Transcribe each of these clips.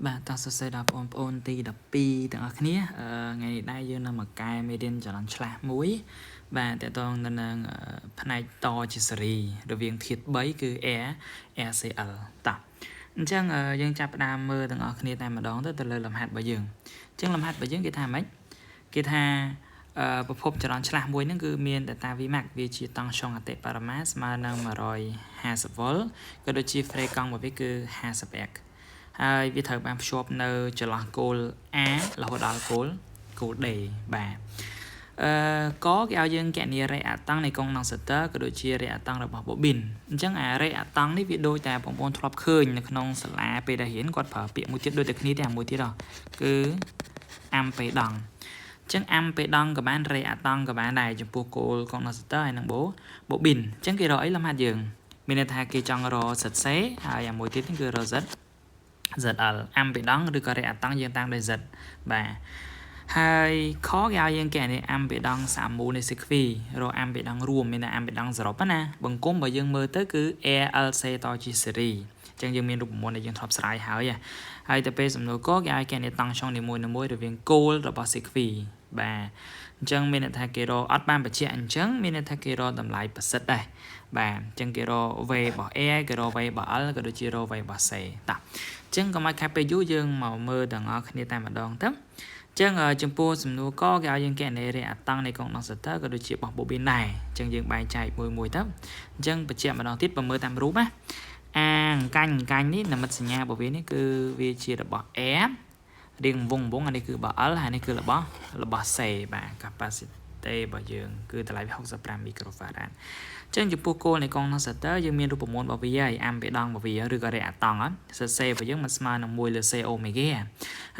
បាទតោះសរសេរដល់បងប្អូនទី12ទាំងអស់គ្នាថ្ងៃនេះដែរយើងនឹងមកកែមេរៀនចលន្តឆ្លាស់មួយបាទតើតងនៅនឹងផ្នែកតជាសេរីរវាងធាតុ3គឺ Air ACL តោះអញ្ចឹងយើងចាប់ផ្ដើមមើលទាំងអស់គ្នាតែម្ដងទៅលើលំហាត់របស់យើងអញ្ចឹងលំហាត់របស់យើងគេថាម៉េចគេថាប្រភពចរន្តឆ្លាស់មួយហ្នឹងគឺមាន delta Vmax វាជាតង់ស្យុងអតិបរមាស្មើនឹង150 V ក៏ដូចជា Frey កង់របស់វាគឺ50 A ហើយវាត្រូវបានភ្ជាប់នៅចន្លោះគោល A រហូតដល់គោល D បាទក៏គេឲ្យយើងគណនារេអាតង់នៃកុងដុងសិតើក៏ដូចជារេអាតង់របស់ bobin អញ្ចឹងអារេអាតង់នេះវាដូចតែបងប្អូនធ្លាប់ឃើញនៅក្នុងសាលាពេលដែលរៀនគាត់ប្រើពាក្យមួយទៀតដូចតែគ្នាតែមួយទៀតហ៎គឺអាំពេដង់អញ្ចឹងអាំពេដង់ក៏បានរេអាតង់ក៏បានដែរចំពោះគោលកុងដុងសិតើហើយនឹង bobin អញ្ចឹងគេរកអីលំហាត់យើងមានន័យថាគេចង់រកសិតសេហើយអាមួយទៀតគឺរកសិតZL អាំពេដង់ឬក៏រេអាតង់យើងតាមដោយ Z បាទហើយខគេឲ្យយើងគេនេះអាំពេដង់សាមូលនៃសេក្វីរកអាំពេដង់រួមមានអាំពេដង់សរុបណាបង្គំបើយើងមើលទៅគឺ ALC តជាសេរីអញ្ចឹងយើងមានរូបមន្តដែលយើងធ្លាប់ស្រាយហើយទៅពេលសំណួរកគេឲ្យគេនេះតង់ឆ្លងនីមួយៗរវាងគោលរបស់សេក្វីបាទអញ្ចឹងមានន័យថាគេរកអត់បានបញ្ជាក់អញ្ចឹងមានន័យថាគេរកតម្លៃប្រសិទ្ធដែរបាទអញ្ចឹងគេរក V របស់ A គេរក V របស់ L ក៏ដូចជារក V របស់ C តោះអញ្ចឹងកុំឲ្យខាត់ពេលយូរយើងមកមើលទាំងអស់គ្នាតែម្ដងទៅអញ្ចឹងចំពោះសំណួរកគេឲ្យយើងគណនារេអាតង់នៃកុងដុងសិតើក៏ដូចជារបស់ bobin ដែរអញ្ចឹងយើងបែងចែកមួយទៅអញ្ចឹងបញ្ជាក់ម្ដងទៀតបើមើលតាមរូបណាអង្កាញ់នេះនិមិត្តសញ្ញារបស់វានេះគឺវាជារបស់ Air រៀងវងអានេះគឺរបស់ L ហើយនេះគឺរបស់ C បាទ capacity របស់យើងគឺតម្លៃ65 microfarad អញ្ចឹងចំពោះគោលនៃកុងដុងសិតើយើងមានរូបមន្តរបស់វាហើយអាំពេដង់របស់វាឬក៏រេអាតង់សិតសេរបស់យើងមិនស្មើនឹង1លើ C អូមេហ្គា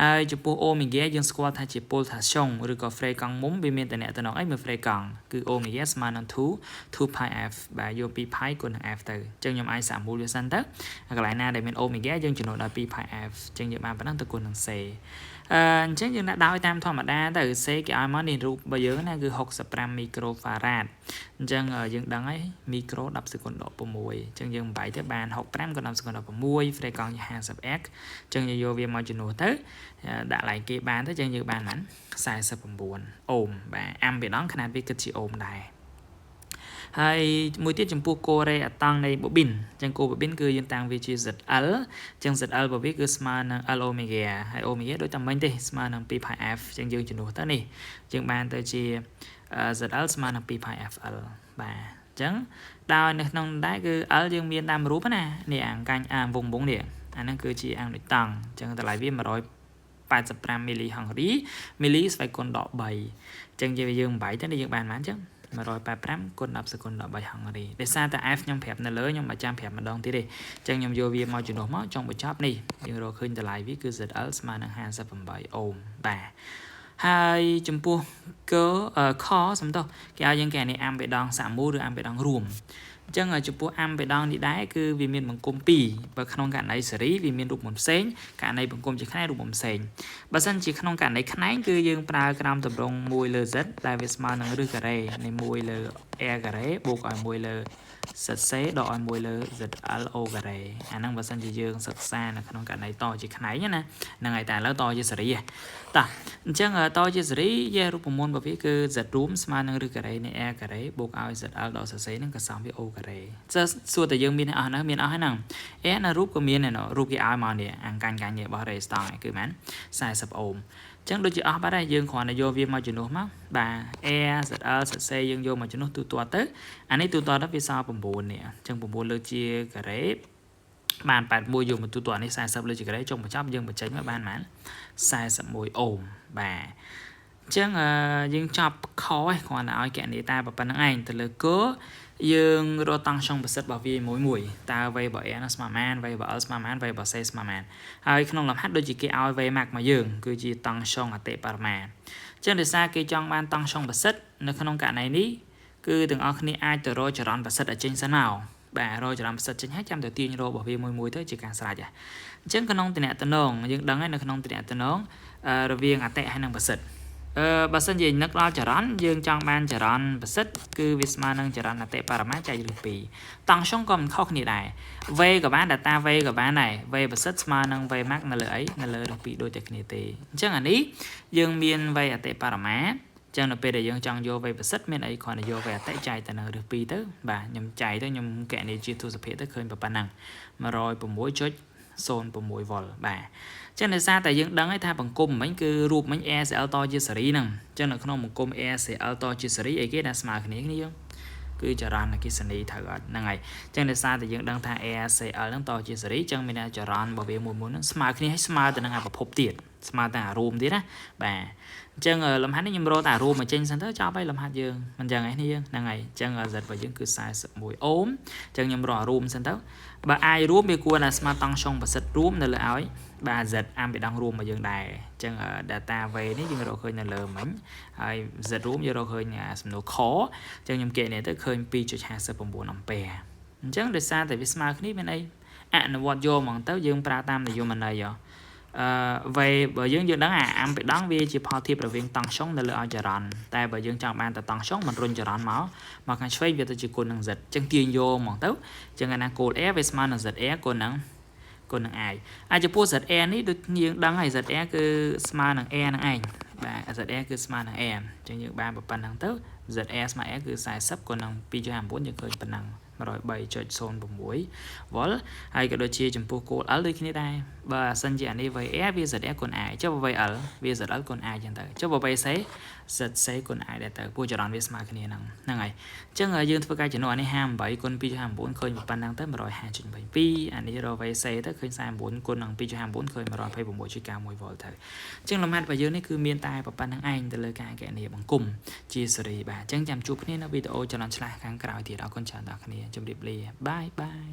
ហើយចំពោះអូមេហ្គាយើងស្គាល់ថាជាពុលថាស្យុងឬក៏ Frey កង់មុំវាមានតំណែងអីមួយ Frey កង់គឺអូមេហ្គាស្មើនឹង2 pi f បាទយក2 pi គុណនឹង f ទៅអញ្ចឹងខ្ញុំអាចសាកមូលវាសិនទៅកន្លែងណាដែលមានអូមេហ្គាយើងចំណូលដល់2 pi f អញ្ចឹងយើងបានប៉ុណ្ណឹងទៅគុណនឹង C អញ្ចឹងយើងដាក់ដោយតាមធម្មតាទៅ C គេឲ្យមកនេះរូបរបស់យើងណាគឺ65 microfarad អញ្ចឹងយើងដឹងហើយមីក្រូ10សេគុណដក6អញ្ចឹងយើងបែកទៅបាន65ក៏10សេគុណដក6 Frey កង់ 50x អញ្ចឹងយើងយកវាមកជំនួសទៅដាក់ឡើងគេបានទៅអញ្ចឹងយើងបាន49អូមបាទអាំពេដង់ຂະຫນາດវាគិតជាអូមដែរហើយមួយទៀតចំពោះគោរេអាតង់នៃ bobin អញ្ចឹងគោ bobin គឺយើងតាំងវាជា ZL អញ្ចឹង ZL របស់វាគឺស្មើនឹង L omega ហើយ omega ដូចតែមិញទេស្មើនឹង2 pi f អញ្ចឹងយើងជំនួសទៅនេះយើងបានទៅជា ZL ស្មើនឹង2 pi fl បាទអញ្ចឹងដោយនៅក្នុងដែរគឺ L យើងមានតាមរូបណានេះអង្កាញ់វងនេះអាហ្នឹងគឺជាអង្គដូចតង់អញ្ចឹងតម្លៃវា185 មីលីហង្រីមីលីស្វ័យគុណដក3អញ្ចឹងយើងបែកទៅយើងបានប៉ុន្មានអញ្ចឹង185គុណ10សេគុណដក3ហង្រីដោយសារតែ f ខ្ញុំប្រាប់នៅលើខ្ញុំមិនចាំប្រាប់ម្ដងទៀតទេអញ្ចឹងខ្ញុំយកវាមកជំនួសមកចុងបញ្ចប់នេះយើងរកឃើញតម្លៃវាគឺ ZL ស្មើនឹង58អូមបាទហើយចំពោះខសំដៅគេឲ្យយើងគេនេះអាំពេដង់សាមូលឬអាំពេដង់រួមអញ្ចឹងចំពោះអាំពេដង់នេះដែរគឺវាមានបង្គំ2បើក្នុងករណីសេរីវាមានរូបមន្តផ្សេងករណីបង្គំជាខ្នែងរូបមន្តផ្សេងបើសិនជាក្នុងករណីខ្នែងគឺយើងប្រើក្រោមតម្រង1លើ z ដែលវាស្មើនឹងឬការ៉េនៃ1លើ a ការ៉េបូកឲ្យ1លើសិតសេដកឲ្យ1លើ ZL O ការ៉េអាហ្នឹងបើសិនជាយើងសិក្សានៅក្នុងករណីតជាខ្នែងណាហ្នឹងហើយតែឥឡូវតជាសេរីតោះអញ្ចឹងតជាសេរីយើងរូបមន្តរបស់វាគឺ Z រួមស្មើនឹងឬការ៉េនៃ A ការ៉េបូកឲ្យ ZL ដកសរសេរហ្នឹងក៏សមវា O ការ៉េសួរតែយើងមានអស់ហ្នឹងមានអស់ហ្នឹងនៅរូបក៏មានដែររូបគេឲ្យមកនេះអង្កាញ់របស់ resistance គឺមែន40អូមអញ្ចឹងដូចជាអស់បាត់ហើយយើងគ្រាន់តែយកវាមកជំនួសមកបាទ A ZL សរសេរយើងយកមកជំនួសទូទាត់ទៅអានេះទូទាត់ទៅវាសល់9នេះអញ្ចឹង9លើជាការ៉េបាន81យកមកទូទាត់នេះ40លើជាការ៉េចុងបញ្ចប់យើងបញ្ចេញមកបានប៉ុន្មាន41អូមបាទអញ្ចឹងយើងចប់ខឯងគ្រាន់តែឲ្យគណនាតែប៉ុណ្្នឹងឯងទៅលើគោយើងរកតង់ឆ្លងប្រសិទ្ធរបស់វាមួយតើ v របស់ a ស្មើប៉ុន្មាន v របស់ l ស្មើប៉ុន្មាន v របស់ c ស្មើប៉ុន្មានហើយក្នុងលំហាត់ដូចជាគេឲ្យ v max មកយើងគឺជាតង់ឆ្លងអតិបរមាអញ្ចឹងដោយសារគេចង់បានតង់ឆ្លងប្រសិទ្ធនៅក្នុងករណីនេះគឺទាំងអស់គ្នាអាចទៅរកចរន្តប្រសិទ្ធឲ្យចេញសិនមកបាទរកចរន្តប្រសិទ្ធចេញហើយចាំទៅទាញរករបស់វាមួយទៅជាការស្រេចអញ្ចឹងក្នុងតំណែងយើងដឹងហើយនៅក្នុងតំណែងរវាងអតិហើយនិងប្រសិទ្ធ បើសិនជានឹកដល់ចរន្តយើងចង់បានចរន្តប្រសិទ្ធគឺវាស្មើនឹងចរន្តអតិបរមាចែកលើ2តង់ខ្ញុំក៏មិនខុសគ្នាដែរ v ក៏បាន data v ក៏បានដែរ v ប្រសិទ្ធស្មើនឹង v max នៅលើអីនៅលើលើ2ដូចតែគ្នាទេអញ្ចឹងអានេះយើងមាន v អតិបរមាចឹងនៅពេលដែលយើងចង់យក v ប្រសិទ្ធមានអីគ្រាន់តែយក v អតិចែកទៅនឹងឬ2ទៅបាទខ្ញុំចែកទៅខ្ញុំកណនីជាទូសភាទៅឃើញប៉ុណ្ណឹង 106.06 វ៉ុលបាទចឹងដោយសារតែយើងដឹងហើយថាបង្គំមិញគឺរូបមិញ ACL តជាសេរីហ្នឹងចឹងនៅក្នុងបង្គំ ACL តជាសេរីអីគេដែលស្មើគ្នាយើងគឺចរន្តអគ្គិសនីត្រូវអត់ហ្នឹងហើយចឹងដោយសារតែយើងដឹងថា ACL ហ្នឹងតជាសេរីចឹងមានចរន្តរបស់វាមួយហ្នឹងស្មើគ្នាហើយស្មើទៅនឹងប្រភពទៀតស្មើតែអារូមទៀតណាបាទអញ្ចឹងលំហាត់នេះខ្ញុំរកតែអារូមមកចេញសិនទៅចប់ហើយលំហាត់យើងមិនចឹងឯនេះហ្នឹងហើយអញ្ចឹង Z របស់យើងគឺ41អូមអញ្ចឹងខ្ញុំរកអារូមសិនទៅបើ I រួមវាគួរតែស្មើតង់ចុងប្រសិទ្ធរួមនៅលើឲ្យបាទ Z អាំបេដងរួមមកយើងដែរអញ្ចឹង data V នេះយើងរកឃើញនៅលើមិញហើយ Z រួមយើងរកឃើញសំណួរខអញ្ចឹងខ្ញុំកេនេះទៅឃើញ 2.59 អាំពែអញ្ចឹងដោយសារតែវាស្មើគ្នាមានអីអនុវត្តយកហ្មងទៅយើងប្រើតាមនិយមន័យបើយើងដឹងអាំបេដងវាជាផលធៀបរវាងតង់ចុងនៅលើឲ្យចរន្តតែបើយើងចង់បានតង់ចុងមិនរុញចរន្តមកខាងឆ្វេងវាទៅជាគុណនឹង Z អញ្ចឹងទាញយកហ្មងទៅអញ្ចឹងណាគោល Air វាស្មើនឹង ZR គុណនឹង I អាចចំពោះ ZR នេះដូចយើងដឹងហើយ ZR គឺស្មើនឹង Air នឹងឯងបាទ ZR គឺស្មើនឹង Air អញ្ចឹងយើងបានប៉ុណ្ណឹងទៅ ZR ស្មើ Air គឺ40គុណនឹង 2.59 យើងឃើញប៉ុណ្ណឹង 103.06 វ៉ុលហើយក៏ដូចជាចំពោះគោល L ដូចគ្នាដែរបើអាសិនជាអានេះ VR វា ZR គុណ I ចុះ VL វា ZL គុណ I ចឹងទៅចុះបើ VC ZC គុណ I ដែរទៅពួកចរន្តវាស្មើគ្នាហ្នឹងហើយអញ្ចឹងយើងធ្វើការចំនួនអានេះ58គុណ 2.59 ឃើញប៉ុណ្ណឹងទៅ150.72អានេះរក VC ទៅឃើញ49គុណនឹង 2.59 ឃើញ 126.91 វ៉ុលទៅអញ្ចឹងលំហាត់របស់យើងនេះគឺមានតែប៉ុណ្ណឹងឯងទៅលើការកណនីបង្គំជាសេរីបាទអញ្ចឹងចាំជួបគ្នានៅវីដេអូចរន្តឆ្លាស់ខាងក្រោយទៀតអរគុណច្រើនដល់គ្នាជម្រាបលាបាយបាយ